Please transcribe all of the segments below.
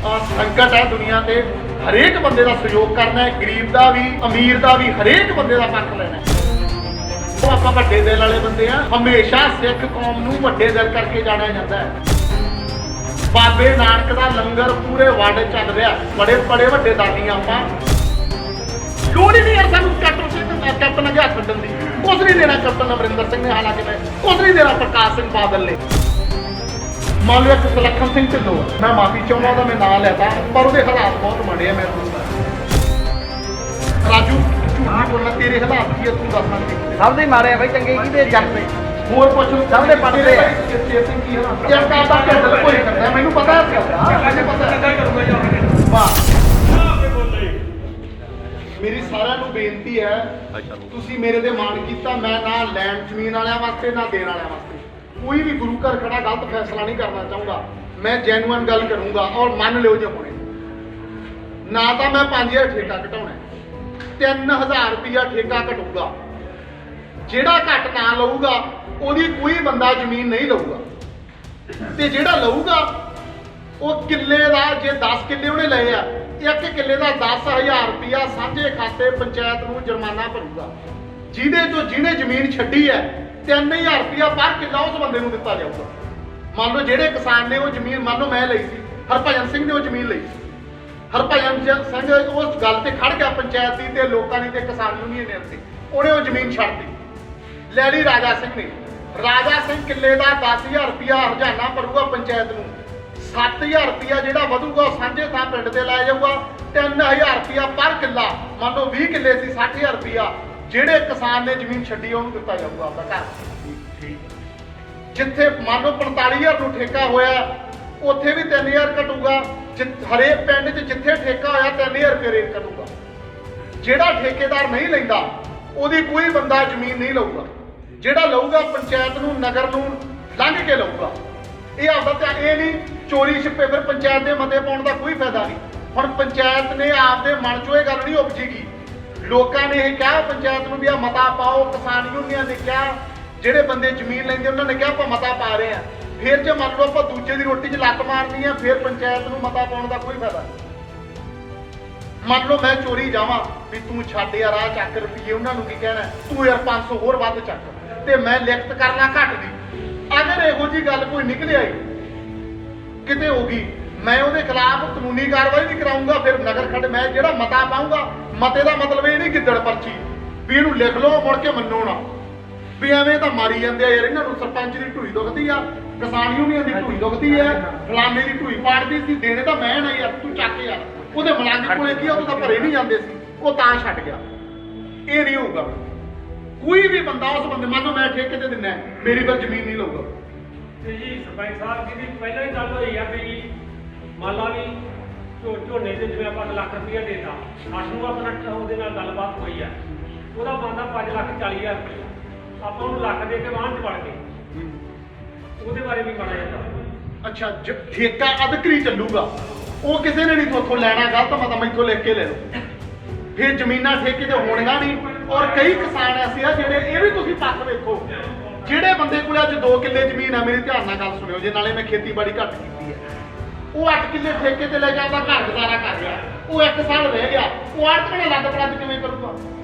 संकट है दुनिया से, हरेक बंदे का सहयोग करना है, गरीब का भी अमीर का भी, हरेक बंदे का पक्ष लेना है। तो आप वड्डे दिल वाले बंदे हैं, हमेशा सिख कौम नूं वड्डे दिल करके जाना जाता है। बाबे नानक का लंगर पूरे वर्ल्ड चल रहा, बड़े बड़े वड्डे दानी आपां, लोड़ ही नहीं है सानूं कैप्टन अगे हथ छड्डण दी। कुछ नहीं देना कैप्टन अमरिंदर सिंह ने, हालांकि मैं कुछ नहीं देना प्रकाश सिंह बादल ने। मान लो एक सुलक्षण सिंह ढिल्लों, मैं माफी चाहूंगा ਉਹਦਾ मैं नाम लेता, पर ਉਹਦੇ हालात बहुत माड़े है। मैं राजू झूठ नहीं बोलना, तेरे हालात की है तू दसना नहीं। सब ਦੇ ਮਾਰੇ ਆ ਬਈ, ਚੰਗੇ ਕੀ ਦੇ ਜੱਟ ਨੇ ਹੋਰ ਪੁੱਛ ਲਓ ਸਭ ਦੇ ਪੜਦੇ ਆ। ਜਗਤਾਰ ਸਿੰਘ ਕੀ ਹਾਲਾਤ ਜਗਤਾਰ ਦਾ ਢਿੱਡ ਕੋਈ ਕਰਦਾ, ਮੈਨੂੰ ਪਤਾ ਹੈ, ਮੈਨੂੰ ਪਤਾ ਹੈ। ਵਾਹ, ਮੇਰੀ ਸਾਰਿਆਂ ਨੂੰ ਬੇਨਤੀ ਹੈ, ਤੁਸੀਂ ਮੇਰੇ ਤੇ ਮਾਣ ਕੀਤਾ, ਮੈਂ ਨਾ ਲੈਂਡ ਜ਼ਮੀਨ ਵਾਲਿਆਂ ਵਾਸਤੇ ਨਾ ਦੇਣ ਵਾਲਿਆਂ ਵਾਸਤੇ कोई भी गुरु घर खड़ा गलत फैसला नहीं करना चाहूँगा। मैं जेन्युइन गल करूँगा और मान लो जो होने ना तो मैं 5000 ठेका घटाना, 3000 रुपया ठेका घटूगा। जेड़ा घट ना लऊगा ओदी कोई बंदा जमीन नहीं लऊगा, ते जेड़ा लऊगा वो किले का, जे 10 किले उन्हें लए आ, 1 किले का 10,000 रुपया साझे खाते पंचायत नूं जुर्माना भरूगा। जिन्हें जमीन छड्डी है 3000 रुपया पर किला उस बंदे नूं दिता जाऊगा। मान लो जेडे किसान ने वो जमीन, मान लो मैं लई सी, हरभजन सिंह ने वो जमीन लई सी, हरभजन सिंह उस गल ते खड़ गया पंचायत की ते लोकां दी ते किसान यूनियन दी, उन्हें वो जमीन छड्ड दी। लै ली राजा सिंह ने, राजा सिंह किले का 10,000 रुपया हरजाना भरूगा पंचायत नूं, 7,000 रुपया जिहड़ा वधूगा सांझे थां पिंड ते लाया जाऊगा, 3,000 रुपया पर किला। मान लो 20 किले सी, 60,000 रुपया ਜਿਹੜੇ ਕਿਸਾਨ ਨੇ ਜ਼ਮੀਨ ਛੱਡੀ ਉਹਨੂੰ ਦਿੱਤਾ ਜਾਊਗਾ ਆਪਦਾ ਘਰ। ਜਿੱਥੇ ਮੰਨ ਲਓ 45,000 ਨੂੰ ਠੇਕਾ ਹੋਇਆ ਉੱਥੇ ਵੀ 3,000 ਘਟੂਗਾ। ਹਰੇਕ ਪਿੰਡ 'ਚ ਜਿੱਥੇ ਠੇਕਾ ਹੋਇਆ 3,000 ਰੁਪਏ ਰੇਟ ਘਟੂਗਾ। ਜਿਹੜਾ ਠੇਕੇਦਾਰ ਨਹੀਂ ਲੈਂਦਾ ਉਹਦੀ ਕੋਈ ਬੰਦਾ ਜ਼ਮੀਨ ਨਹੀਂ ਲਊਗਾ, ਜਿਹੜਾ ਲਊਗਾ ਪੰਚਾਇਤ ਨੂੰ, ਨਗਰ ਨੂੰ ਲੰਘ ਕੇ ਲਊਗਾ। ਇਹ ਆਪਦਾ ਤਾਂ ਇਹ ਨਹੀਂ ਚੋਰੀ ਛਿਪੇ ਫਿਰ ਪੰਚਾਇਤ ਦੇ ਮਤੇ ਪਾਉਣ ਦਾ ਕੋਈ ਫਾਇਦਾ ਨਹੀਂ। ਹੁਣ ਪੰਚਾਇਤ ਨੇ ਆਪਦੇ ਮਨ 'ਚੋਂ ਇਹ ਗੱਲ ਨਹੀਂ ਉਪਜੀਗੀ, लोगों ने यह कहा पंचायत में भी आ मता पाओ, किसान यूनियन ने कहा, जेडे बंदे जमीन लेंगे उन्होंने कहा आप मता पा रहे हैं। फिर जो मान लो आप दूजे की रोटी च लत मारनी है, फिर पंचायत में मता पाने का कोई फायदा नहीं। मान लो मैं चोरी जावा भी तू छड्ड यार आ चक रुपये, उन्होंने की कहना तू यार 500 होर वध चक, तो मैं लिखत करना घट दी। अगर यहो जी गल कोई निकल आई किते होगी, मैं उसके खिलाफ कानूनी कार्रवाई भी कराऊंगा। फिर नगर खंड मैं जो मता पाऊंगा, मते का मतलब ये नहीं गिद्दड़ पर्ची भी इनू लिख लो मुड़ के मनो ना भी एवें तो मारी जाते यार, इन्होंने सरपंच की ढूई दुखती आ, किसान यूनियन की ढूई दुखती है, फलाने की ढूई पाड़ती थी, देने तो मैं ना यार तू चक यार, वो मुलाजिम को की उदों तो भरे नहीं जाते सी, वो तां छड्ड गया। ये नहीं होगा, कोई भी बंदा उस बंदे मान लो मैं ठेके ते दिना मेरी पर जमीन नहीं लऊगा। जी सरपंच साहब जी पहले ही गल हुई है भी मान ला भी ਝੋਨੇ ਤੇ ਜਿਵੇਂ ਆਪਾਂ ਲੱਖ ਰੁਪਇਆ ਦੇਤਾ, ਸਾਨੂੰ ਆਪਣਾ ਉਹਦੇ ਨਾਲ ਗੱਲਬਾਤ ਹੋਈ ਆ, ਉਹਦਾ ਬਣਦਾ 5,40,000 ਰੁਪਇਆ, ਆਪਾਂ ਨੂੰ ਲੱਖ ਦੇ ਕੇ ਵਾਹਨ 'ਚ ਵੜ ਗਏ, ਉਹਦੇ ਬਾਰੇ ਵੀ ਮਾੜਾ ਜਾਂਦਾ। ਅੱਛਾ ਠੇਕਾ ਅਧਿਕਰੀ ਚੱਲੂਗਾ, ਉਹ ਕਿਸੇ ਨੇ ਨਹੀਂ ਤੁਹਾਥੋਂ ਲੈਣਾ, ਗਲਤ ਮਤਾ ਮੈਥੋਂ ਲਿਖ ਕੇ ਲੈ ਲਓ, ਫਿਰ ਜ਼ਮੀਨਾਂ ਠੇਕੇ ਤੇ ਹੋਣੀਆਂ ਨਹੀਂ। ਔਰ ਕਈ ਕਿਸਾਨ ਐਸੇ ਆ ਜਿਹੜੇ, ਇਹ ਵੀ ਤੁਸੀਂ ਪੱਖ ਵੇਖੋ, ਜਿਹੜੇ ਬੰਦੇ ਕੋਲ ਅੱਜ 2 ਕਿੱਲੇ ਜ਼ਮੀਨ ਆ, ਮੇਰੀ ਧਿਆਨ ਨਾਲ ਗੱਲ ਸੁਣਿਓ ਜੇ, ਨਾਲੇ ਮੈਂ ਖੇਤੀਬਾੜੀ ਘੱਟ ਕੀਤੀ ਹੈ, वो 8 किले ठेके ते ले जाता, घर गुजारा कर रहा, वो 1 साल रह गया, वो आड़त में लद पलद किवें करूगा,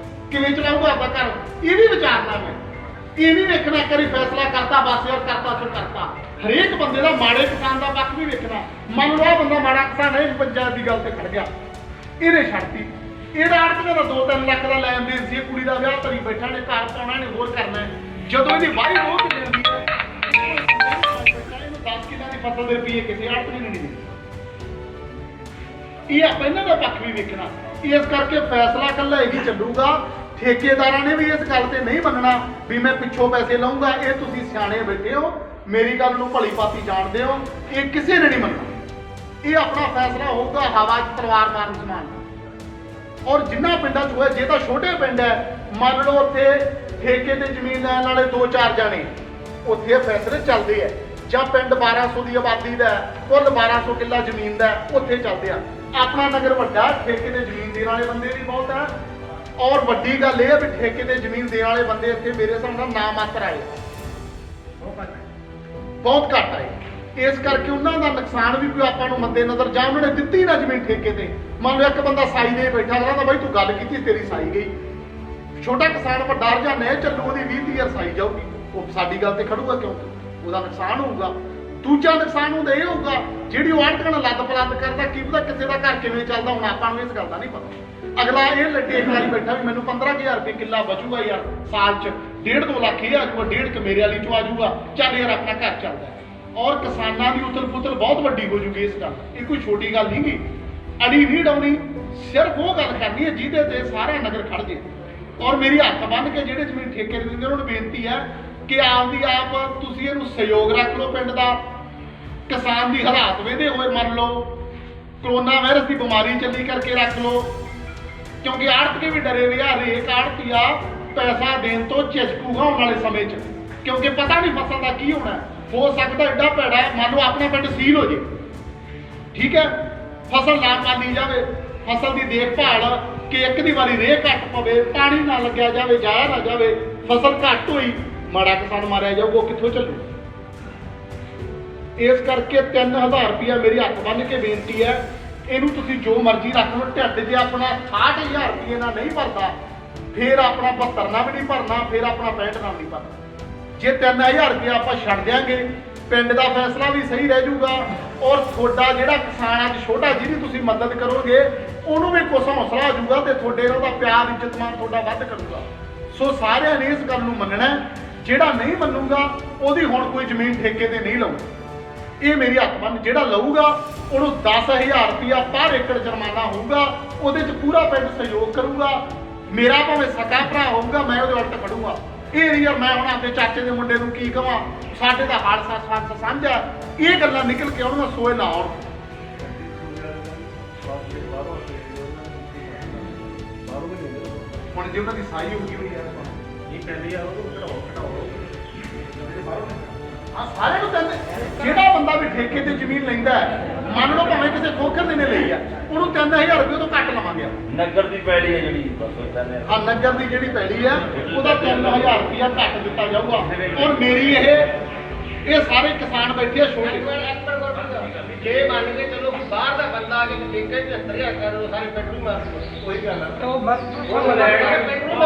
किवें चलाऊगा आपका घर, ये भी विचारना मैं, ये नहीं देखना करी फैसला करता बस और करता सो करता। हरेक बंदे का माड़े किसान का पक्ष भी वेखना। मान लो बंदा माड़ा किसान है, पंचायत की गल ते खड़ गया, इन्हें छड्डती, ਇਹਦਾ ਆੜਤ ਦਾ 2-3 ਲੱਖ ਦਾ ਲੈਣ ਦੇਣ ਸੀ, ਕੁੜੀ ਦਾ ਵਿਆਹ ਧਰੀ ਬੈਠਾ ਨੇ, ਘਰ ਪਾਉਣਾ ਨੇ, ਹੋਰ ਕਰਨਾ ਹੈ। ਜਦੋਂ ਇਹਦੀ ਵਾਹੀ ਹੋ ਕੇ ਜਾਂਦੀ ਹੈ 10 ਕਿੱਲਿਆਂ ਦੀ ਫਸਲ ਦੇ ਰੁਪਈਏ ਕਿਸੇ ਆੜਤ ਨਹੀਂ ਦੇਣੀ। ਇਹ ਆਪਾਂ ਇਹਨਾਂ ਦਾ ਪੱਖ ਵੀ ਵੇਖਣਾ। ਇਸ ਕਰਕੇ ਫੈਸਲਾ ਇਕੱਲਾ ਹੀ ਚੱਲੂਗਾ, ਠੇਕੇਦਾਰਾਂ ਨੇ ਵੀ ਇਸ ਗੱਲ ਤੇ ਨਹੀਂ ਮੰਨਣਾ ਵੀ ਮੈਂ ਪਿੱਛੋਂ ਪੈਸੇ ਲਵਾਂਗਾ। ਇਹ ਤੁਸੀਂ ਸਿਆਣੇ ਬੈਠੇ ਹੋ, ਮੇਰੀ ਗੱਲ ਨੂੰ ਭਲੀ ਭਾਂਤੀ ਜਾਣਦੇ ਹੋ, ਇਹ ਕਿਸੇ ਨੇ ਨਹੀਂ ਮੰਨਣਾ। ਇਹ ਆਪਣਾ ਫੈਸਲਾ ਹੋਊਗਾ ਹਵਾ 'ਚ ਤਲਵਾਰ ਮਾਰਨ ਸਮਾਨ। ਔਰ ਜਿੰਨਾ ਪਿੰਡਾਂ 'ਚ ਹੋਇਆ, ਜੇ ਤਾਂ ਛੋਟੇ ਪਿੰਡ ਹੈ, ਮੰਨ ਲਓ ਉੱਥੇ ਠੇਕੇ ਤੇ ਜ਼ਮੀਨ ਲੈਣ ਵਾਲੇ 2-4 ਜਾਣੇ, ਉੱਥੇ ਫੈਸਲੇ ਚੱਲਦੇ ਆ। ਜਾਂ ਪਿੰਡ 1200 ਦੀ ਆਬਾਦੀ ਦਾ, ਕੁੱਲ 1200 ਕਿੱਲਾ ਜ਼ਮੀਨ ਦਾ, ਉੱਥੇ ਚੱਲਦੇ ਆ। ਆਪਣਾ ਨਗਰ ਵੱਡਾ, ਠੇਕੇ ਤੇ ਜ਼ਮੀਨ ਦੇਣ ਵਾਲੇ ਬੰਦੇ ਵੀ ਬਹੁਤ ਹੈ। ਔਰ ਵੱਡੀ ਗੱਲ ਇਹ ਹੈ ਵੀ ਠੇਕੇ ਤੇ ਜ਼ਮੀਨ ਦੇਣ ਵਾਲੇ ਬੰਦੇ ਇੱਥੇ ਮੇਰੇ ਹਿਸਾਬ ਨਾਲ ਨਾ ਮਾਤਰ ਆਏ, ਬਹੁਤ ਘੱਟ ਆਏ। ਇਸ ਕਰਕੇ ਉਹਨਾਂ ਦਾ ਨੁਕਸਾਨ ਵੀ ਕੋਈ ਆਪਾਂ ਨੂੰ ਮੱਦੇ ਨਜ਼ਰ, ਜਾਂ ਉਹਨਾਂ ਨੇ ਦਿੱਤੀ ਨਾ ਜ਼ਮੀਨ ਠੇਕੇ ਤੇ। ਮੰਨ ਲਓ ਇੱਕ ਬੰਦਾ ਸਾਈ ਦੇ ਬੈਠਾ ਕਹਿੰਦਾ ਬਾਈ ਤੂੰ ਗੱਲ ਕੀਤੀ ਤੇਰੀ ਸਾਈ ਗਈ, ਛੋਟਾ ਕਿਸਾਨ ਵੱਡਾ ਰੁਝਾਨ ਹੈ ਚੱਲੂ ਉਹਦੀ 20 ਸਾਈ ਜਾਊਗੀ, ਉਹ ਸਾਡੀ ਗੱਲ ਤੇ ਖੜੂਗਾ ਕਿਉਂ? ਉਹਦਾ ਨੁਕਸਾਨ ਹੋਊਗਾ। ਦੂਜਾ ਨੁਕਸਾਨ ਉਹਦਾ ਇਹ ਹੋਊਗਾ ਜਿਹੜੀ ਉਹ ਆੜਤੀਆਂ ਨਾਲ ਲੱਦ ਪਲੱਦ ਕਰਦਾ, ਕੀ ਪਤਾ ਕਿਸੇ ਦਾ ਘਰ ਕਿਵੇਂ ਚੱਲਦਾ, ਹੁਣ ਆਪਾਂ ਨੂੰ ਇਸ ਗੱਲ ਦਾ ਨਹੀਂ ਪਤਾ। ਅਗਲਾ ਇਹ ਲੱਟੇ ਵਾਲੀ ਬੈਠਾ ਵੀ ਮੈਨੂੰ 15,000 ਰੁਪਏ ਕਿੱਲਾ ਬਚੂਗਾ ਯਾਰ ਸਾਲ 'ਚ, 1.5-2 ਲੱਖ ਇਹ ਆ ਜਾਊਗਾ, 1.5 ਮੇਰੇ ਵਾਲੀ 'ਚੋਂ ਆ ਜਾਊਗਾ, ਚੱਲ ਯਾਰ ਆਪਣਾ ਘਰ ਚੱਲਦਾ। ਔਰ ਕਿਸਾਨਾਂ ਦੀ ਉਥਲ ਪੁਥਲ ਬਹੁਤ ਵੱਡੀ ਹੋ ਜੂਗੀ ਇਸ ਗੱਲ, ਇਹ ਕੋਈ ਛੋਟੀ ਗੱਲ ਨਹੀਂ ਗੀ। ਅੜੀ ਨਹੀਂ ਡਾਉਣੀ, ਸਿਰਫ ਉਹ ਗੱਲ ਕਰਨੀ ਹੈ ਜਿਹਦੇ ਤੇ ਸਾਰਾ ਨਗਰ ਖੜ ਜੇ। ਔਰ ਮੇਰੀ ਹੱਥ ਬੰਨ੍ਹ ਕੇ ਜਿਹੜੇ ਜ਼ਮੀਨ ਠੇਕੇ ਦੇ ਦਿੰਦੇ ਉਹਨਾਂ ਨੂੰ ਬੇਨਤੀ ਹੈ ਕਿ ਆਪਦੀ ਆਪ ਤੁਸੀਂ ਇਹਨੂੰ ਸਹਿਯੋਗ ਰੱਖ ਲਓ ਪਿੰਡ ਦਾ। ਕਿਸਾਨ ਦੀ ਹਾਲਾਤ ਵੇਖਦੇ ਹੋਏ ਮੰਨ ਲਓ ਕਰੋਨਾ ਵਾਇਰਸ ਦੀ ਬਿਮਾਰੀ ਚੱਲੀ ਕਰਕੇ ਰੱਖ ਲਓ, ਕਿਉਂਕਿ ਆੜਤੀਏ ਵੀ ਡਰੇ ਹੋਏ ਆ। ਹਰੇਕ ਆੜਤੀਆ ਪੈਸਾ ਦੇਣ ਤੋਂ ਝਿਜਕੂਗਾ ਆਉਣ ਵਾਲੇ ਸਮੇਂ 'ਚ, ਕਿਉਂਕਿ ਪਤਾ ਨਹੀਂ ਫਸਲ ਦਾ ਕੀ ਹੋਣਾ। ਹੋ ਸਕਦਾ ਐਡਾ ਭੈੜਾ ਮੰਨ ਲਓ ਆਪਣਾ ਪਿੰਡ ਸੀਲ ਹੋ ਜੇ, ਠੀਕ ਹੈ, ਫਸਲ ਨਾ ਪਾਲੀ ਜਾਵੇ, ਫਸਲ ਦੀ ਦੇਖਭਾਲ ਕਿ ਇੱਕ ਦੀ ਵਾਰੀ ਰੇਹ ਘੱਟ ਪਵੇ, ਪਾਣੀ ਨਾ ਲੱਗਿਆ ਜਾਵੇ, ਜਾਇਆ ਨਾ ਜਾਵੇ, ਫਸਲ ਘੱਟ ਹੋਈ, ਮਾੜਾ ਕਿਸਾਨ ਮਾਰਿਆ ਜਾਊਗਾ, ਉਹ ਕਿੱਥੋਂ ਚੱਲੂ? ਇਸ ਕਰਕੇ 3000 ਰੁਪਇਆ ਮੇਰੀ ਹੱਥ ਬੰਨ੍ਹ ਕੇ ਬੇਨਤੀ ਹੈ, ਇਹਨੂੰ ਤੁਸੀਂ ਜੋ ਮਰਜ਼ੀ ਰੱਖ ਲਓ। ਢਿੱਡ ਜੇ ਆਪਣਾ 60000 ਰੁਪਏ ਨਾਲ ਨਹੀਂ ਭਰਦਾ, ਫਿਰ ਆਪਣਾ 72 ਨਾਲ ਵੀ ਨਹੀਂ ਭਰਨਾ, ਫਿਰ ਆਪਣਾ 65 ਨਾਲ ਨਹੀਂ ਭਰਨਾ। ਜੇ 3000 ਰੁਪਇਆ ਆਪਾਂ ਛੱਡ ਦਿਆਂਗੇ, ਪਿੰਡ ਦਾ ਫੈਸਲਾ ਵੀ ਸਹੀ ਰਹਿ ਜਾਊਗਾ, ਔਰ ਤੁਹਾਡਾ ਜਿਹੜਾ ਕਿਸਾਨ ਅੱਜ ਛੋਟਾ ਜਿਹਦੀ ਤੁਸੀਂ ਮਦਦ ਕਰੋਗੇ ਉਹਨੂੰ ਵੀ ਕੁਛ ਹੌਸਲਾ ਆ ਜਾਊਗਾ, ਤੇ ਤੁਹਾਡੇ ਨਾਲ ਉਹਦਾ ਪਿਆਰ ਇੱਜ਼ਤਮਾਨ ਤੁਹਾਡਾ ਵੱਧ ਕਰੂਗਾ। ਸੋ ਸਾਰਿਆਂ ਨੇ ਇਸ ਗੱਲ ਨੂੰ ਮੰਨਣਾ, ਜਿਹੜਾ ਨਹੀਂ ਮੰਨੂਗਾ ਉਹਦੀ ਹੁਣ ਕੋਈ ਜ਼ਮੀਨ ਠੇਕੇ ਤੇ ਨਹੀਂ ਲਊ। ਇਹ ਮੇਰੀ ਹੱਥ ਬੰਨ੍ਹ, ਜਿਹੜਾ ਲਊਗਾ ਉਹਨੂੰ 10,000 ਰੁਪਇਆ ਪਰ ਏਕੜ ਜੁਰਮਾਨਾ ਹੋਊਗਾ, ਉਹਦੇ 'ਚ ਪੂਰਾ ਪਿੰਡ ਸਹਿਯੋਗ ਕਰੂਗਾ। ਮੇਰਾ ਭਾਵੇਂ ਸਕਾ ਭਰਾ ਹੋਊਗਾ, ਮੈਂ ਉਹਦੇ ਉਲਟ ਖੜੂਗਾ। ਇਹ ਨਹੀਂ ਯਾਰ ਮੈਂ ਹੁਣ ਆਪਣੇ ਚਾਚੇ ਦੇ ਮੁੰਡੇ ਨੂੰ ਕੀ ਕਹਾਂ, ਸਾਡੇ ਦਾ ਹਾਲ ਸਾਂਝਾ, ਇਹ ਗੱਲਾਂ ਨਿਕਲ ਕੇ ਆਉਣ, ਸੋਏ ਨਾ ਆਉਣ। ਹੁਣ ਜੇ ਉਹਨਾਂ ਦੀ ਸਾਈ ਹੋਊਗੀ ਵੀ ਯਾਰ ਇਹ ਪੈਂਦੀ ਆ ਉਹਨੂੰ ਘਟਾਓ। ਹਾਂ ਸਾਰਿਆਂ ਨੂੰ ਕਹਿੰਦੇ, ਜਿਹੜਾ ਬੰਦਾ ਵੀ ਠੇਕੇ ਤੇ ਜ਼ਮੀਨ ਲੈਂਦਾ ਹੈ, ਮੰਨ ਲਓ ਭਾਵੇਂ ਕਿਸੇ ਖੋਖਰ ਦੇ ਨੇ ਲਈ ਆ, ਉਹਨੂੰ 3000 ਰੁਪਏ ਤੋਂ ਘੱਟ ਲਵਾਂਗੇ। ਨਗਰ ਦੀ ਪੈਲੀ ਹੈ ਜਿਹੜੀ ਬਸ ਉਹ ਕਹਿੰਦੇ ਹਾਂ ਨਗਰ ਦੀ ਜਿਹੜੀ ਪੈਲੀ ਹੈ ਉਹਦਾ 3000 ਰੁਪਇਆ ਘੱਟ ਦਿੱਤਾ ਜਾਊਗਾ। ਔਰ ਮੇਰੀ ਇਹ ਸਾਰੇ ਕਿਸਾਨ ਬੈਠੇ ਆ ਛੋਟੇ, ਜੇ ਮੰਨ ਕੇ ਚਲੋ ਕਿ ਬਾਹਰ ਦਾ ਬੰਦਾ ਆ ਕੇ ਠੇਕੇ 'ਚ 70000 ਕਰ ਸਾਰੇ ਪੈਟਰੋਲ ਮਾਰ ਉਹੀ ਗੱਲ ਆ। ਉਹ ਬਸ ਉਹ ਲੈ ਕੇ ਪੈਟਰੋਲ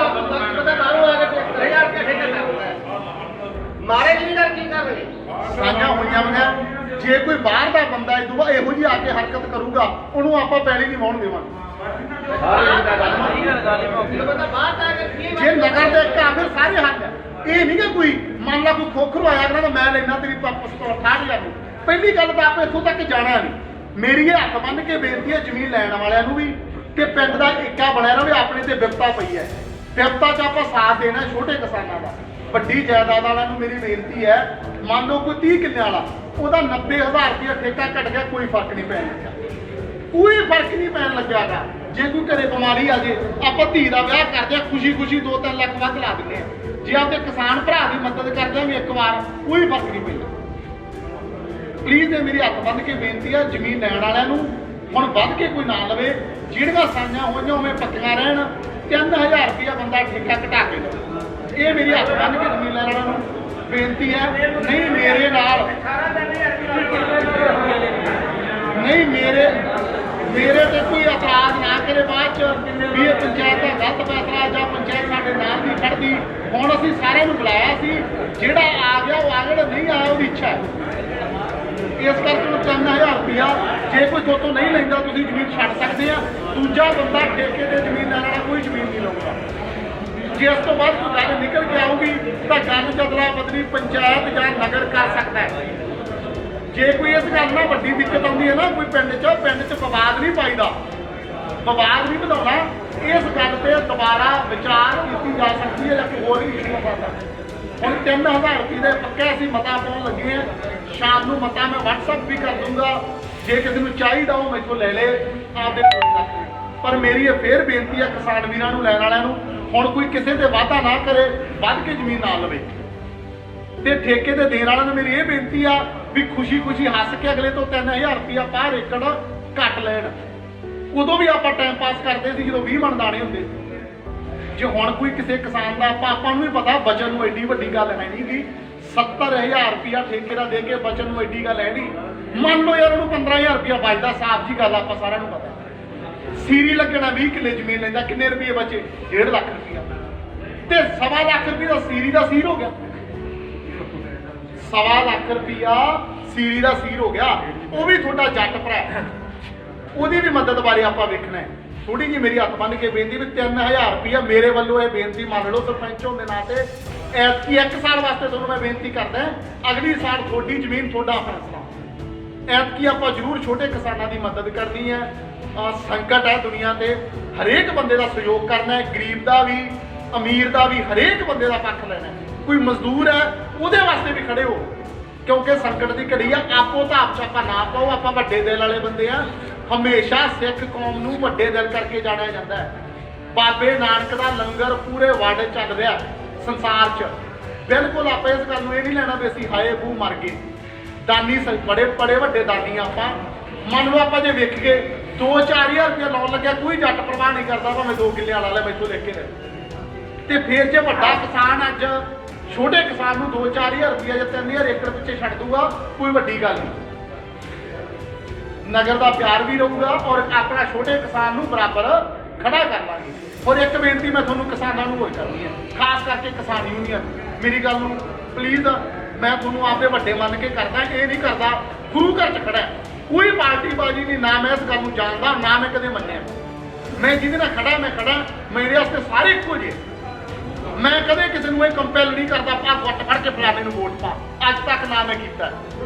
ਪਤਾ ਬਾਹਰੋਂ ਆ ਕੇ 70000 ਰੁਪਏ ਠੇਕਾ ਕਰਦਾ ਮਾਰੇ ਜ਼ਿਮੀਦਾਰ ਕੀ ਕਰਨਗੇ? ਸਾਂਝਾਂ ਹੋਈਆਂ ਹੋਈਆਂ, ਜੇ ਕੋਈ ਬਾਹਰ ਦਾ ਬੰਦਾ ਇਹੋ ਜਿਹੀ ਆ ਕੇ ਹਰਕਤ ਕਰੂਗਾ ਉਹਨੂੰ ਆਪਾਂ ਪੈਲੀ ਨਹੀਂ ਵਾਹੁਣ ਦੇਵਾਂਗੇ। ਜੇ ਨਗਰ ਦੇ ਘਰ ਸਾਰੇ ਹੱਕ ਹੈ, ਇਹ ਨਹੀਂ ਕਿ ਕੋਈ ਮੰਨ ਲਾ ਕੋਈ ਖੋਖਰੂ ਆਇਆ ਕਹਿੰਦਾ ਮੈਂ ਲੈਣਾ ਤੇਰੀ ਪਾਪਸ ਤੋਂ 68,000 ਨੂੰ। ਪਹਿਲੀ ਗੱਲ ਤਾਂ ਆਪਾਂ ਇੱਥੋਂ ਤੱਕ ਜਾਣਾ ਨਹੀਂ। ਮੇਰੀ ਇਹ ਹੱਥ ਬੰਨ੍ਹ ਕੇ ਬੇਨਤੀ ਹੈ ਜ਼ਮੀਨ ਲੈਣ ਵਾਲਿਆਂ ਨੂੰ ਵੀ ਕਿ ਪਿੰਡ ਦਾ ਏਕਾ ਬਣਿਆ ਰਹੇ। ਆਪਣੇ ਤੇ ਵਿਪਤਾ ਪਈ ਹੈ, ਵਿਪਤਾ 'ਚ ਆਪਾਂ ਸਾਥ ਦੇਣਾ ਛੋਟੇ ਕਿਸਾਨਾਂ ਦਾ। ਵੱਡੀ ਜਾਇਦਾਦ ਵਾਲਿਆਂ ਨੂੰ ਮੇਰੀ ਬੇਨਤੀ ਹੈ, ਮੰਨ ਲਓ ਕੋਈ 30 ਕਿੱਲਿਆਂ ਵਾਲਾ, ਉਹਦਾ 90,000 ਰੁਪਇਆ ਠੇਕਾ ਘਟ ਗਿਆ, ਕੋਈ ਫਰਕ ਨਹੀਂ ਪੈਣ ਲੱਗਿਆ, ਕੋਈ ਫਰਕ ਨਹੀਂ ਪੈਣ ਲੱਗਿਆਗਾ। ਜੇ ਕੋਈ ਘਰੇ ਬਿਮਾਰੀ ਆ ਜੇ, ਆਪਾਂ ਧੀ ਦਾ ਵਿਆਹ ਕਰਦੇ ਆ, ਖੁਸ਼ੀ 2-3 ਲੱਖ ਵੱਧ ਲਾ ਦਿੰਦੇ ਆ। ਜੇ ਆਪਦੇ ਕਿਸਾਨ ਭਰਾ ਦੀ ਮਦਦ ਕਰ ਦਿਆਂਗੇ ਇੱਕ ਵਾਰ, ਕੋਈ ਫਰਕ ਨਹੀਂ ਪੈਂਦਾ। ਪਲੀਜ਼ ਇਹ ਮੇਰੀ ਹੱਥ ਬੰਨ੍ਹ ਕੇ ਬੇਨਤੀ ਹੈ, ਜ਼ਮੀਨ ਲੈਣ ਵਾਲਿਆਂ ਨੂੰ ਹੁਣ ਵੱਧ ਕੇ ਕੋਈ ਨਾ ਲਵੇ, ਜਿਹੜੀਆਂ ਸਾਂਝਾਂ ਹੋਈਆਂ ਉਵੇਂ ਪੱਕੀਆਂ ਰਹਿਣ। 3000 ਰੁਪਇਆ ਬੰਦਾ ਠੇਕਾ ਘਟਾ ਕੇ ਲਵੇ, ਇਹ ਮੇਰੀ ਹੱਥ ਬੰਨ੍ਹ ਕੇ ਜ਼ਮੀਨ ਲੈਣ ਵਾਲਿਆਂ ਨੂੰ ਬੇਨਤੀ ਹੈ। ਨਹੀਂ ਮੇਰੇ ਨਾਲ, ਨਹੀਂ ਮੇਰੇ ਤੇ ਕੋਈ ਇਤਰਾਜ਼ ਨਾ ਕਰੇ ਬਾਅਦ ਚ ਵੀ ਇਹ ਪੰਚਾਇਤ ਦਾ ਗਲਤ ਫੈਸਲਾ ਜਾਂ ਪੰਚਾਇਤ ਸਾਡੇ ਨਾਲ ਨਹੀਂ ਖੜਦੀ। ਹੁਣ ਅਸੀਂ ਸਾਰਿਆਂ ਨੂੰ ਬੁਲਾਇਆ ਸੀ, ਜਿਹੜਾ ਆ ਗਿਆ ਉਹ ਆ, ਜਿਹੜਾ ਨਹੀਂ ਆਇਆ ਉਹਦੀ ਇੱਛਾ ਹੈ। ਇਸ ਕਰਕੇ ਉਹ 3000 ਰੁਪਇਆ ਜੇ ਕੋਈ ਤੁਹਾਤੋਂ ਨਹੀਂ ਲੈਂਦਾ ਤੁਸੀਂ ਜ਼ਮੀਨ ਛੱਡ ਸਕਦੇ ਆ। ਦੂਜਾ ਬੰਦਾ ਠੇਕੇ ਤੇ ਜ਼ਮੀਨ ਲੈਣ ਵਾਲਾ ਕੋਈ ਜ਼ਮੀਨ ਨਹੀਂ ਲਊਗਾ। ਜੇ ਇਸ ਤੋਂ ਬਾਅਦ ਕੋਈ ਗੱਲ ਨਿਕਲ ਕੇ ਆਊਗੀ ਤਾਂ ਗੱਲ ਜਦਲਾ ਬਦਲੀ ਪੰਚਾਇਤ ਜਾਂ ਨਗਰ ਕਰ ਸਕਦਾ ਹੈ। ਜੇ ਕੋਈ ਇਸ ਗੱਲ ਨਾਲ ਵੱਡੀ ਦਿੱਕਤ ਆਉਂਦੀ ਹੈ ਨਾ ਕੋਈ ਪਿੰਡ 'ਚ ਵਿਵਾਦ ਨਹੀਂ ਪਾਈਦਾ, ਵਿਵਾਦ ਨਹੀਂ ਵਧਾਉਣਾ। ਇਸ ਗੱਲ ਤੇ ਦੁਬਾਰਾ ਵਿਚਾਰ ਕੀਤੀ ਜਾ ਸਕਦੀ ਹੈ ਜਾਂ ਕੋਈ ਹੋਰ ਵੀ ਇਸ਼ੂ ਹੋ ਸਕਦਾ। ਹੁਣ 3000 ਰੁਪਏ ਦੇ ਪੱਕੇ ਅਸੀਂ ਮਤਾ ਪਾਉਣ ਲੱਗੇ ਹਾਂ। ਸ਼ਾਮ ਨੂੰ ਮਤਾ ਮੈਂ WhatsApp ਵੀ ਕਰ ਦੂੰਗਾ, ਜੇ ਕਿਸੇ ਨੂੰ ਚਾਹੀਦਾ ਉਹ ਮੈਥੋਂ ਲੈ ਲੇ, ਆਪਦੇ ਕੋਲ ਰੱਖ ਲੇ। ਪਰ ਮੇਰੀ ਇਹ ਫੇਰ ਬੇਨਤੀ ਹੈ ਕਿਸਾਨ ਵੀਰਾਂ ਨੂੰ, ਲੈਣ ਵਾਲਿਆਂ ਨੂੰ, ਹੁਣ ਕੋਈ ਕਿਸੇ ਤੇ ਵਾਅਦਾ ਨਾ ਕਰੇ, ਵੱਧ ਕੇ ਜ਼ਮੀਨ ਨਾ ਲਵੇ। ਤੇ ਠੇਕੇ ਤੇ ਦੇਣ ਵਾਲਿਆਂ ਨੂੰ ਮੇਰੀ ਇਹ ਬੇਨਤੀ ਆ ਵੀ ਖੁਸ਼ੀ ਹੱਸ ਕੇ ਅਗਲੇ ਤੋਂ 3000 ਰੁਪਇਆ ਪਰ ਏਕੜ ਘੱਟ ਲੈਣ। ਉਦੋਂ ਵੀ ਆਪਾਂ ਟਾਈਮ ਪਾਸ ਕਰਦੇ ਸੀ ਜਦੋਂ 20 ਮਣ ਦਾਣੇ ਹੁੰਦੇ ਸੀ। ਜੇ ਹੁਣ ਕੋਈ ਕਿਸੇ ਕਿਸਾਨ ਦਾ ਆਪਾਂ ਨੂੰ ਵੀ ਪਤਾ ਬਚਨ ਨੂੰ ਐਡੀ ਵੱਡੀ ਗੱਲ ਹੈ ਨਹੀਂ ਗੀ। 70,000 ਰੁਪਇਆ ਠੇਕੇ ਦਾ ਦੇ ਕੇ ਬਚਨ ਨੂੰ ਐਡੀ ਗੱਲ ਹੈ ਨਹੀਂ। ਮੰਨ ਲਓ ਯਾਰ ਉਹਨੂੰ 15,000 ਰੁਪਇਆ ਬਚਦਾ, ਸਾਫ਼ ਜੀ ਗੱਲ ਆਪਾਂ ਸਾਰਿਆਂ ਨੂੰ ਪਤਾ। ਸੀਰੀ ਲੱਗਣਾ 20 ਕਿੱਲੇ ਜ਼ਮੀਨ ਲੈਂਦਾ, ਕਿੰਨੇ ਰੁਪਏ ਬਚੇ? 1.5 ਲੱਖ ਰੁਪਇਆ। ਤੇ 1.25 ਲੱਖ ਰੁਪਏ ਦਾ ਸੀਰੀ ਦਾ ਸੀਰ ਹੋ ਗਿਆ। 1.25 ਲੱਖ ਰੁਪਇਆ ਸੀਰੀ ਦਾ ਸੀਰ ਹੋ ਗਿਆ। ਉਹ ਵੀ ਤੁਹਾਡਾ ਜੱਟ ਭਰਾ, ਉਹਦੀ ਵੀ ਮਦਦ ਬਾਰੇ ਆਪਾਂ ਵੇਖਣਾ ਹੈ। ਥੋੜੀ ਜੀ ਮੇਰੀ ਹੱਥ ਬੰਨ ਕੇ ਬੇਨਤੀ ਵੀ 3000 ਰੁਪਇਆ ਮੇਰੇ ਵੱਲੋਂ ਇਹ ਬੇਨਤੀ ਮੰਨ ਲਓ ਸਰਪੰਚ ਹੋਣ ਦੇ ਨਾਤੇ। ਐਤਕੀ 1 ਸਾਲ ਵਾਸਤੇ ਤੁਹਾਨੂੰ ਮੈਂ ਬੇਨਤੀ ਕਰਦਾ, ਅਗਲੀ ਸਾਲ ਤੁਹਾਡੀ ਜ਼ਮੀਨ ਤੁਹਾਡਾ ਫੈਸਲਾ। ਐਤਕੀ ਆਪਾਂ ਜ਼ਰੂਰ ਛੋਟੇ ਕਿਸਾਨਾਂ ਦੀ ਮਦਦ ਕਰਨੀ ਹੈ। ਸੰਕਟ ਹੈ ਦੁਨੀਆ ਤੇ, ਹਰੇਕ ਬੰਦੇ ਦਾ ਸਹਿਯੋਗ ਕਰਨਾ ਹੈ, ਗਰੀਬ ਦਾ ਵੀ ਅਮੀਰ ਦਾ ਵੀ, ਹਰੇਕ ਬੰਦੇ ਦਾ ਪੱਖ ਲੈਣਾ ਹੈ। ਕੋਈ ਮਜ਼ਦੂਰ ਹੈ ਉਹਦੇ ਵਾਸਤੇ ਵੀ ਖੜੇ ਹੋ, ਕਿਉਂਕਿ ਸੰਕਟ ਦੀ ਘੜੀ ਆ। ਆਪੋ ਧਾਪ ਚ ਆਪਾਂ ਨਾ ਪਾਓ, ਆਪਾਂ ਵੱਡੇ ਦਿਲ ਵਾਲੇ ਬੰਦੇ ਆ। ਹਮੇਸ਼ਾ ਸਿੱਖ ਕੌਮ ਨੂੰ ਵੱਡੇ ਦਿਲ ਕਰਕੇ ਜਾਣਿਆ ਜਾਂਦਾ ਹੈ। ਬਾਬੇ ਨਾਨਕ ਦਾ ਲੰਗਰ ਪੂਰੇ ਵਰਲਡ ਚੱਲ ਰਿਹਾ ਸੰਸਾਰ 'ਚ। ਬਿਲਕੁਲ ਆਪਾਂ ਇਸ ਗੱਲ ਨੂੰ ਇਹ ਨਹੀਂ ਲੈਣਾ ਵੀ ਅਸੀਂ ਹਾਏ ਬੂ ਮਰ ਗਏ। ਦਾਨੀ ਬੜੇ ਬੜੇ ਵੱਡੇ ਦਾਨੀ ਆਪਾਂ। ਮੰਨ ਲਓ ਆਪਾਂ ਜੇ ਵੇਖ ਕੇ 2-4,000 ਰੁਪਇਆ ਲਾਉਣ ਲੱਗਿਆ, ਕੋਈ ਜੱਟ ਪਰਵਾਹ ਨਹੀਂ ਕਰਦਾ ਭਾਵੇਂ 2 ਕਿੱਲੇ ਵਾਲਾ ਲੈ ਮੈਥੋਂ ਲਿਖ ਕੇ ਲੈ। ਤੇ ਫਿਰ ਜੇ ਵੱਡਾ ਕਿਸਾਨ ਅੱਜ ਛੋਟੇ ਕਿਸਾਨ ਨੂੰ 2-4,000 ਰੁਪਇਆ ਜਾਂ 3,000 ਏਕੜ ਪਿੱਛੇ ਛੱਡ ਦੂਗਾ, ਕੋਈ ਵੱਡੀ ਗੱਲ ਨਹੀਂ। ਨਗਰ ਦਾ ਪਿਆਰ ਵੀ ਰਹੂਗਾ ਔਰ ਆਪਣਾ ਛੋਟੇ ਕਿਸਾਨ ਨੂੰ ਬਰਾਬਰ ਖੜਾ ਕਰ ਲਾਂਗੇ। ਔਰ ਇੱਕ ਬੇਨਤੀ ਮੈਂ ਤੁਹਾਨੂੰ ਕਿਸਾਨਾਂ ਨੂੰ ਹੋਰ ਕਰਨੀ ਹੈ, ਖਾਸ ਕਰਕੇ ਕਿਸਾਨ ਯੂਨੀਅਨ, ਮੇਰੀ ਗੱਲ ਨੂੰ ਪਲੀਜ਼ ਮੈਂ ਤੁਹਾਨੂੰ ਆਪਦੇ ਵੱਡੇ ਮੰਨ ਕੇ ਕਰਦਾ, ਇਹ ਨਹੀਂ ਕਰਦਾ ਗੁਰੂ ਘਰ 'ਚ ਖੜਾ। ਕੋਈ ਪਾਰਟੀ ਬਾਜੀ ਨਹੀਂ, ਨਾ ਮੈਂ ਇਸ ਗੱਲ ਨੂੰ ਜਾਣਦਾ, ਨਾ ਮੈਂ ਕਦੇ ਮੰਨਿਆ। ਮੈਂ ਜਿਹਦੇ ਨਾਲ ਖੜਾ ਮੈਂ ਖੜਾ, ਮੇਰੇ ਵਾਸਤੇ ਸਾਰੇ ਇੱਕੋ ਜਿਹੇ। ਮੈਂ ਕਦੇ ਕਿਸੇ ਨੂੰ ਇਹ ਕੰਪੈਲ ਨਹੀਂ ਕਰਦਾ ਪਾ ਗੁੱਟ ਫੜ ਕੇ ਫਲਾਣੇ ਨੂੰ ਵੋਟ ਪਾ, ਅੱਜ ਤੱਕ ਨਾ ਮੈਂ ਕੀਤਾ।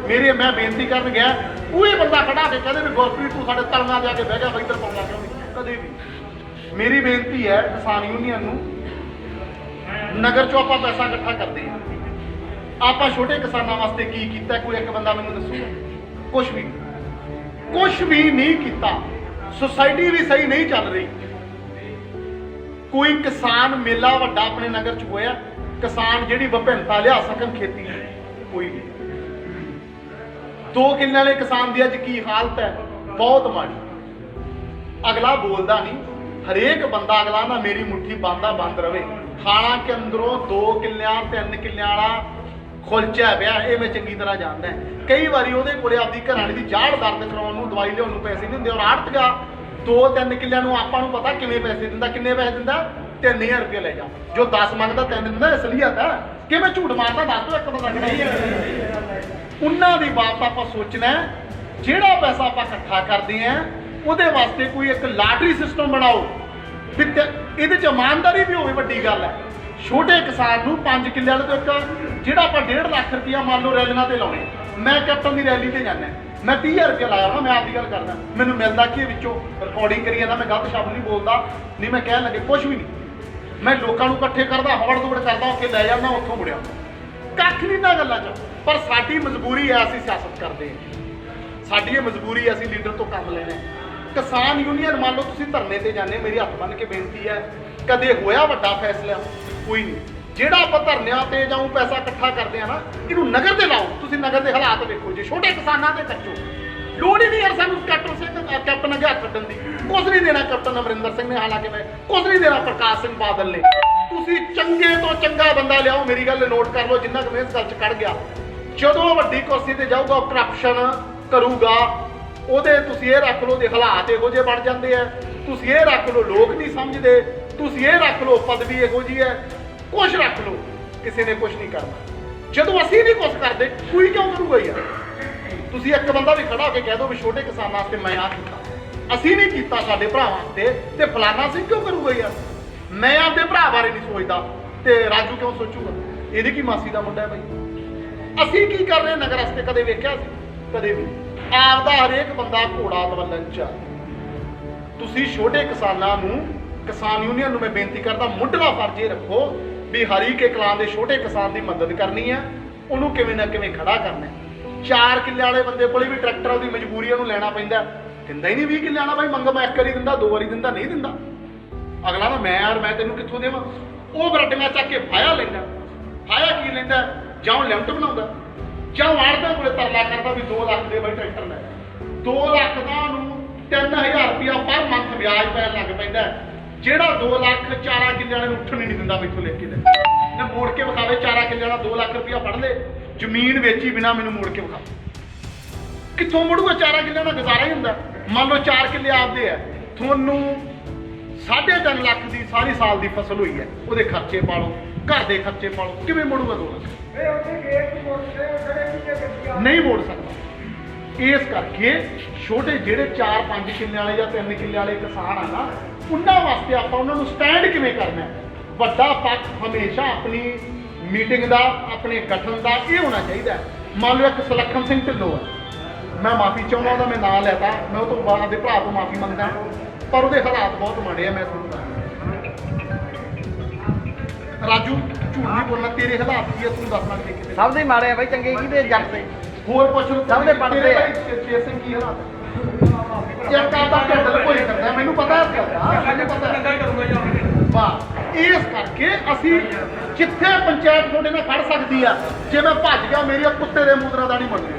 ਮੈਂ ਬੇਨਤੀ ਕਰਨ ਗਿਆ, ਕੋਈ ਬੰਦਾ ਖੜਾ ਕੇ ਕਹਦੇ ਵੀ ਗੁਰਪ੍ਰੀਤ ਤੂੰ ਸਾਡੇ ਤਲਵਾਂ ਜਾ ਕੇ ਬਹਿ ਗਿਆ, ਇੱਧਰ ਪਾਉਣਾ ਕਿਉਂ ਨਹੀਂ, ਕਦੇ ਵੀ। ਮੇਰੀ ਬੇਨਤੀ ਹੈ ਕਿਸਾਨ ਯੂਨੀਅਨ ਨੂੰ, ਨਗਰ ਚੋਂ ਆਪਾਂ ਪੈਸਾ ਇਕੱਠਾ ਕਰਦੇ ਹਾਂ, ਆਪਾਂ ਛੋਟੇ ਕਿਸਾਨਾਂ ਵਾਸਤੇ ਕੀ ਕੀਤਾ? ਕੋਈ ਇੱਕ ਬੰਦਾ ਮੈਨੂੰ ਦੱਸੂਗਾ? ਕੁਛ ਵੀ ਨਹੀਂ ਕੀਤਾ। ਸੁਸਾਇਟੀ ਵੀ ਸਹੀ ਨਹੀਂ ਚੱਲ ਰਹੀ। ਕੋਈ ਕਿਸਾਨ ਮੇਲਾ ਵੱਡਾ ਆਪਣੇ ਨਗਰ 'ਚ ਹੋਇਆ? ਕਿਸਾਨ ਜਿਹੜੀ ਵਿਭਿੰਨਤਾ ਲਿਆ ਸਕਣ ਖੇਤੀ ਦੀ, ਕੋਈ ਨਹੀਂ। 2 ਕਿੱਲੇ ਵਾਲੇ ਕਿਸਾਨ ਦੀ ਅੱਜ ਕੀ ਹਾਲਤ ਹੈ? ਬਹੁਤ ਮਾੜੀ। ਅਗਲਾ ਬੋਲਦਾ ਨਹੀਂ, ਹਰੇਕ ਬੰਦਾ ਅਗਲਾ ਨਾ ਮੇਰੀ ਮੁੱਠੀ ਬੰਦ ਰਵੇ। ਖਾਣਾ ਕਿ ਅੰਦਰੋਂ 2 ਕਿੱਲਿਆਂ 3 ਕਿੱਲਿਆਂ ਵਾਲਾ ਖੁਲਚਿਆ ਪਿਆ, ਇਹ ਮੈਂ ਚੰਗੀ ਤਰ੍ਹਾਂ ਜਾਣਦਾ। ਕਈ ਵਾਰੀ ਉਹਦੇ ਕੋਲੇ ਆਪਦੀ ਘਰਾਣੀ ਦੀ ਜਾੜ ਦਰਦ ਕਰਾਉਣ ਨੂੰ, ਦਵਾਈ ਲਿਆਉਣ ਨੂੰ ਪੈਸੇ ਨਹੀਂ ਹੁੰਦੇ। ਔਰ ਆੜਤੀਆ 2-3 ਕਿੱਲਿਆਂ ਨੂੰ ਆਪਾਂ ਨੂੰ ਪਤਾ ਕਿਵੇਂ ਪੈਸੇ ਦਿੰਦਾ। ਕਿੰਨੇ ਪੈਸੇ ਦਿੰਦਾ? 3000 ਰੁਪਏ ਲੈ ਜਾ। ਜੋ 10 ਮੰਗਦਾ 3 ਦਿੰਦਾ। ਅਸਲੀਅਤ ਹੈ ਕਿ ਮੈਂ ਝੂਠ ਮਾਰਦਾ? ਦੱਸ ਦੋ ਇੱਕ ਬੰਦਾ ਖੜਾ। ਉਹਨਾਂ ਦੀ ਬਾਤ ਆਪਾਂ ਸੋਚਣਾ, ਜਿਹੜਾ ਪੈਸਾ ਆਪਾਂ ਇਕੱਠਾ ਕਰਦੇ ਆ ਉਹਦੇ ਵਾਸਤੇ ਕੋਈ ਇੱਕ ਲਾਟਰੀ ਸਿਸਟਮ ਬਣਾਓ। ਇਹਦੇ 'ਚ ਇਮਾਨਦਾਰੀ ਵੀ ਹੋਵੇ, ਵੱਡੀ ਗੱਲ ਹੈ। ਛੋਟੇ ਕਿਸਾਨ ਨੂੰ 5 ਕਿੱਲੇ ਵਾਲੇ ਤੋਂ ਇੱਕ, ਜਿਹੜਾ ਆਪਾਂ 1.5 ਲੱਖ ਰੁਪਇਆ ਮੰਨ ਲਓ ਰੈਲੀਆਂ ਤੇ ਲਾਉਣੇ, ਮੈਂ ਕੈਪਟਨ ਦੀ ਰੈਲੀ ਤੇ ਜਾਂਦਾ, ਮੈਂ 30,000 ਰੁਪਇਆ ਲਾਇਆ ਵਾ, ਮੈਂ ਆਪਦੀ ਗੱਲ ਕਰਦਾ। ਮੈਨੂੰ ਮਿਲਦਾ ਕਿ ਵਿੱਚੋਂ ਰਿਕਾਰਡਿੰਗ ਕਰੀ ਜਾਂਦਾ, ਮੈਂ ਗਲਤ ਸ਼ਬਦ ਨਹੀਂ ਬੋਲਦਾ, ਨਹੀਂ ਮੈਂ ਕਹਿਣ ਲੱਗੇ ਕੁਛ ਵੀ ਨਹੀਂ। ਮੈਂ ਲੋਕਾਂ ਨੂੰ ਇਕੱਠੇ ਕਰਦਾ, ਹਵੜ ਦੌੜ ਕਰਦਾ, ਉੱਥੇ ਲੈ ਜਾਂਦਾ, ਉੱਥੋਂ ਮੁੜਿਆ। ਕੱਖ ਨਹੀਂ ਨਾ ਗੱਲਾਂ 'ਚ। ਪਰ ਸਾਡੀ ਮਜਬੂਰੀ ਹੈ, ਅਸੀਂ ਸਿਆਸਤ ਕਰਦੇ ਹਾਂ। ਸਾਡੀ ਇਹ ਮਜਬੂਰੀ ਹੈ, ਅਸੀਂ ਲੀਡਰ ਤੋਂ ਕੰਮ ਲੈਣਾ। ਕਿਸਾਨ ਯੂਨੀਅਨ ਮੰਨ ਲਓ ਤੁਸੀਂ ਧਰਨੇ ਤੇ ਜਾਂਦੇ, ਮੇਰੀ ਹੱਥ ਬੰਨ੍ਹ ਕੇ ਬੇਨਤੀ ਹੈ, ਕਦੇ ਹੋਇਆ ਵੱਡਾ ਫੈਸਲਾ? ਕੋਈ ਨਹੀਂ। ਜਿਹੜਾ ਆਪਾਂ ਧਰਨਿਆਂ ਤੇ ਜਾਂ ਪੈਸਾ ਇਕੱਠਾ ਕਰਦੇ ਆ ਨਾ, ਇਹਨੂੰ ਨਗਰ ਤੇ ਲਾਓ। ਤੁਸੀਂ ਨਗਰ ਦੇ ਹਾਲਾਤ ਵੇਖੋ ਜੀ, ਛੋਟੇ ਕਿਸਾਨਾਂ ਤੇ ਕੱਚੋ। ਲੋੜ ਹੀ ਨਹੀਂ ਯਾਰ ਸਾਨੂੰ ਕੈਪਟਨ ਅੱਗੇ ਹੱਥ ਛੱਡਣ ਦੀ। ਕੁਛ ਨਹੀਂ ਦੇਣਾ ਕੈਪਟਨ ਅਮਰਿੰਦਰ ਸਿੰਘ ਨੇ, ਹਾਲਾਂਕਿ ਮੈਂ ਕੁਛ ਨਹੀਂ ਦੇਣਾ ਪ੍ਰਕਾਸ਼ ਸਿੰਘ ਬਾਦਲ ਨੇ। ਤੁਸੀਂ ਚੰਗੇ ਤੋਂ ਚੰਗਾ ਬੰਦਾ ਲਿਆਓ। ਮੇਰੀ ਗੱਲ ਨੋਟ ਕਰ ਲਓ, ਜਿੰਨਾ ਕੁ ਮੈਂ ਇਸ ਗੱਲ 'ਚ ਕੱਢ ਗਿਆ। ਜਦੋਂ ਵੱਡੀ ਕੁਰਸੀ ਤੇ ਜਾਊਗਾ, ਕਰਪਸ਼ਨ ਕਰੂਗਾ, ਉਹਦੇ ਤੁਸੀਂ ਇਹ ਰੱਖ ਲਓ ਦੇ ਹਾਲਾਤ ਇਹੋ ਜਿਹੇ ਬਣ ਜਾਂਦੇ ਆ। ਤੁਸੀਂ ਇਹ ਰੱਖ ਲਓ ਲੋਕ ਨਹੀਂ ਸਮਝਦੇ। ਤੁਸੀਂ ਇਹ ਰੱਖ ਲਓ ਪਦਵੀ ਇਹੋ ਜਿਹੀ ਹੈ। ਕੁਛ ਰੱਖ ਲਓ, ਕਿਸੇ ਨੇ ਕੁਛ ਨਹੀਂ ਕਰਨਾ। ਜਦੋਂ ਅਸੀਂ ਨਹੀਂ ਕੁਛ ਕਰਦੇ, ਕੋਈ ਕਿਉਂ ਕਰੂਗਾ ਯਾਰ? ਤੁਸੀਂ ਇੱਕ ਬੰਦਾ ਵੀ ਖੜਾ ਹੋ ਕੇ ਕਹਿ ਦਿਓ ਵੀ ਛੋਟੇ ਕਿਸਾਨਾਂ ਵਾਸਤੇ ਮੈਂ ਆਹ ਕੀਤਾ, ਅਸੀਂ ਨਹੀਂ ਕੀਤਾ ਸਾਡੇ ਭਰਾ ਵਾਸਤੇ, ਤੇ ਫਲਾਨਾ ਸਿੰਘ ਕਿਉਂ ਕਰੂਗਾ ਯਾਰ? ਮੈਂ ਆਪਦੇ ਭਰਾ ਬਾਰੇ ਨਹੀਂ ਸੋਚਦਾ ਤੇ ਰਾਜੂ ਕਿਉਂ ਸੋਚੂਗਾ? ਇਹਦੀ ਕੀ ਮਾਸੀ ਦਾ ਮੁੰਡਾ ਹੈ ਬਾਈ? ਅਸੀਂ ਕੀ ਕਰ ਰਹੇ ਨਗਰ ਵਾਸਤੇ ਕਦੇ ਵੇਖਿਆ ਸੀ? ਕਦੇ ਵੀ। ਆਪਦਾ ਹਰੇਕ ਬੰਦਾ ਘੋੜਾ ਦਵਲਨ 'ਚ। ਤੁਸੀਂ ਛੋਟੇ ਕਿਸਾਨਾਂ ਨੂੰ, ਕਿਸਾਨ ਯੂਨੀਅਨ ਨੂੰ ਮੈਂ ਬੇਨਤੀ ਕਰਦਾ, ਮੁੱਢਲਾ ਫਰਜ਼ ਇਹ ਰੱਖੋ ਵੀ ਹਰੀਕੇ ਕਲਾਂ ਦੇ ਛੋਟੇ ਕਿਸਾਨ ਦੀ ਮਦਦ ਕਰਨੀ ਹੈ, ਉਹਨੂੰ ਕਿਵੇਂ ਨਾ ਕਿਵੇਂ ਖੜਾ ਕਰਨਾ। 4 ਕਿੱਲੇ ਵਾਲੇ ਬੰਦੇ ਕੋਲੇ ਵੀ ਟਰੈਕਟਰ ਉਹਦੀ ਮਜਬੂਰੀ ਉਹਨੂੰ ਲੈਣਾ ਪੈਂਦਾ, ਦਿੰਦਾ ਹੀ ਨਹੀਂ 20 ਕਿੱਲੇ ਵਾਲਾ। ਬਾਈ ਮੰਗਮਾ 1 ਵਾਰੀ ਦਿੰਦਾ, 2 ਵਾਰੀ ਦਿੰਦਾ, ਨਹੀਂ ਦਿੰਦਾ। ਅਗਲਾ ਨਾ ਮੈਂ ਤੈਨੂੰ ਕਿੱਥੋਂ ਦੇਵਾਂ? ਉਹ ਬਰਟੀਆਂ ਚੱਕ ਕੇ ਫਾਇਆ ਲੈਂਦਾ। ਫਾਇਆ ਕੀ ਲੈਂਦਾ? ਜਾਂ ਲਿਮਟ ਬਣਾਉਂਦਾ, ਜਾਂ ਆੜ੍ਹਤੀਆਂ ਕੋਲੇ ਤਰਲਾ ਕਰਦਾ ਵੀ 2 ਲੱਖ ਦੇ ਬਾਈ ਟਰੈਕਟਰ ਲੈ। 2 ਲੱਖ ਦਾ ਨੂੰ 3000 ਰੁਪਇਆ ਪਰ ਮੰਥ ਵਿਆਜ ਪੈਣ ਲੱਗ ਪੈਂਦਾ। ਜਿਹੜਾ 2 ਲੱਖ 4 ਕਿੱਲੇ ਵਾਲੇ ਨੂੰ ਉੱਠਣ ਹੀ ਨਹੀਂ ਦਿੰਦਾ, ਮੈਥੋਂ ਲੈ ਕੇ ਲੈ ਤੇ ਮੋੜ ਕੇ ਵਿਖਾਵੇ 4 ਕਿੱਲੇ ਵਾਲਾ 2 ਲੱਖ ਰੁਪਇਆ ਫੜ ਲੈ, ਜ਼ਮੀਨ ਵੇਚੀ ਬਿਨਾ ਮੈਨੂੰ ਮੋੜ ਕੇ ਵਿਖਾ। ਕਿੱਥੋਂ ਮੁੜੂਗਾ? 4 ਕਿੱਲਿਆਂ ਦਾ ਗੁਜ਼ਾਰਾ ਹੀ ਹੁੰਦਾ। ਮੰਨ ਲਓ 4 ਕਿੱਲੇ ਆਪਦੇ ਆ, ਤੁਹਾਨੂੰ 3.5 ਲੱਖ ਦੀ ਸਾਰੀ ਸਾਲ ਦੀ ਫਸਲ ਹੋਈ ਹੈ, ਉਹਦੇ ਖਰਚੇ ਪਾ ਲਓ, ਘਰ ਦੇ ਖਰਚੇ ਪਾ ਲਓ, ਕਿਵੇਂ ਮੁੜੂਗਾ 2 ਲੱਖ? ਨਹੀਂ ਮੋੜ ਸਕਦਾ। ਇਸ ਕਰਕੇ ਛੋਟੇ ਜਿਹੜੇ 4-5 ਕਿੱਲੇ ਵਾਲੇ ਜਾਂ 3 ਕਿੱਲੇ ਵਾਲੇ ਕਿਸਾਨ ਆ ਨਾ, ਉਹਨਾਂ ਵਾਸਤੇ ਆਪਾਂ ਉਹਨਾਂ ਨੂੰ ਸਟੈਂਡ ਕਿਵੇਂ ਕਰਨਾ ਹੈ। ਵੱਡਾ ਪੱਖ ਹਮੇਸ਼ਾ ਆਪਣੀ ਮੀਟਿੰਗ ਦਾ, ਆਪਣੇ ਗਠਨ ਦਾ ਇਹ ਹੋਣਾ ਚਾਹੀਦਾ ਹੈ। ਮੰਨ ਲਓ ਇੱਕ ਸੁਲੱਖਣ ਸਿੰਘ ਢਿੱਲੋਂ ਹੈ, ਮੈਂ ਮਾਫੀ ਚਾਹੁੰਦਾ, ਉਹਦਾ ਮੈਂ ਨਾਂ ਲੈਤਾ, ਮੈਂ ਉਹ ਤੋਂ ਬਾਅਦ ਦੇ ਭਰਾ ਤੋਂ ਮਾਫੀ ਮੰਗਦਾ, ਪਰ ਉਹਦੇ ਹਾਲਾਤ ਬਹੁਤ ਮਾੜੇ ਆ। ਮੈਂ ਤੁਹਾਨੂੰ ਰਾਜੂ ਝੂਠ ਨਹੀਂ ਬੋਲਣਾ, ਤੇਰੇ ਹਾਲਾਤ ਕੀ ਆ ਤੂੰ ਦੱਸਣਾ ਕਿਤੇ। ਸਭ ਦੇ ਮਾਰੇ ਆ ਬਾਈ, ਚੰਗੇ ਕਿਹਦੇ ਜੱਟ ਦੇ। ਹੋਰ ਪੁੱਛ ਲਓ, ਸਭ ਦੇ ਬਣਦੇ ਆ। ਸ਼ੇਰ ਸਿੰਘ ਕੀ ਹਾਲਾਤ ਹੈ? ਇੱਕ ਆਪਦਾ ਢਿੱਡ ਲਕੋਈ ਕਰਦਾ, ਮੈਨੂੰ ਪਤਾ ਇਸ ਗੱਲ ਦਾ, ਮੈਨੂੰ ਪਤਾ। ਵਾਹ, ਇਸ ਕਰਕੇ ਅਸੀਂ ਜਿੱਥੇ ਪੰਚਾਇਤ ਤੁਹਾਡੇ ਨਾਲ ਖੜ ਸਕਦੀ ਆ, ਜੇ ਮੈਂ ਭੱਜ ਗਿਆ ਮੇਰੀ ਕੁੱਤੇ ਦੇ ਮੂਦਰਾ ਦਾ ਨਹੀਂ ਬਣਦੀ,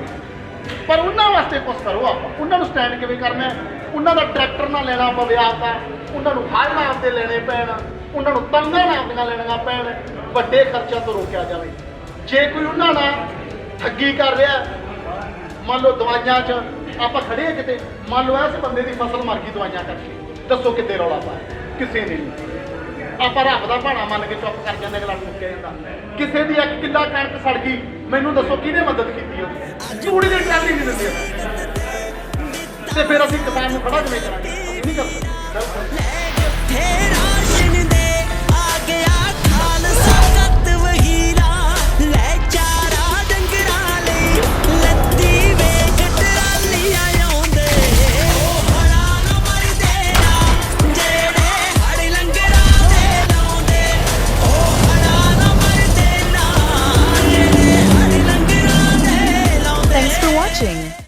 ਪਰ ਉਹਨਾਂ ਵਾਸਤੇ ਕੁਛ ਕਰੋ। ਆਪਾਂ ਉਹਨਾਂ ਨੂੰ ਸਟੈਂਡ ਕਿਵੇਂ ਕਰਨਾ ਹੈ? ਉਹਨਾਂ ਦਾ ਟਰੈਕਟਰ ਨਾ ਲੈਣਾ ਪਵੇ ਆਪਦਾ, ਉਹਨਾਂ ਨੂੰ ਹਲ ਨਾ ਆਪਦੇ ਲੈਣੇ ਪੈਣ, ਉਹਨਾਂ ਨੂੰ ਤੰਗਾਂ ਨਾ ਆਪਦੀਆਂ ਲੈਣੀਆਂ ਪੈਣ, ਵੱਡੇ ਖਰਚਿਆਂ ਤੋਂ ਰੋਕਿਆ ਜਾਵੇ। ਜੇ ਕੋਈ ਉਹਨਾਂ ਨਾਲ ਠੱਗੀ ਕਰ ਰਿਹਾ, ਮੰਨ ਲਓ ਦਵਾਈਆਂ 'ਚ ਆਪਾਂ ਖੜੇ ਆ ਕਿਤੇ, ਮੰਨ ਲਓ ਇਸ ਬੰਦੇ ਦੀ ਫਸਲ ਮਰ ਗਈ ਦਵਾਈਆਂ ਕਰਕੇ, ਦੱਸੋ ਕਿੱਥੇ ਰੌਲਾ ਪਾਇਆ? ਕਿਸੇ ਨੇ ਨਹੀਂ। ਆਪਾਂ ਰੱਬ ਦਾ ਭਾਣਾ ਮੰਨ ਕੇ ਚੁੱਪ ਕਰ ਜਾਂਦੇ, ਅਗਲਾ ਮੁੱਕਿਆ ਜਾਂਦਾ। ਕਿਸੇ ਦੀ 1 ਕਿੱਲਾ ਕਣਕ ਸੜ ਗਈ, ਮੈਨੂੰ ਦੱਸੋ ਕਿਹਨੇ ਮਦਦ ਕੀਤੀ ਉਹਦੀ? ਚੂੜੀ ਦੀ ਟਰਾਲੀ ਨਹੀਂ ਦਿੰਦੇ ਤੇ ਫਿਰ ਅਸੀਂ ਕਿਸਾਨ ਨੂੰ ਖੜਾ ਕਿਵੇਂ ਕਰਾਂਗੇ? ਅਸੀਂ ਨਹੀਂ ਕਰ ਸਕਦੇ।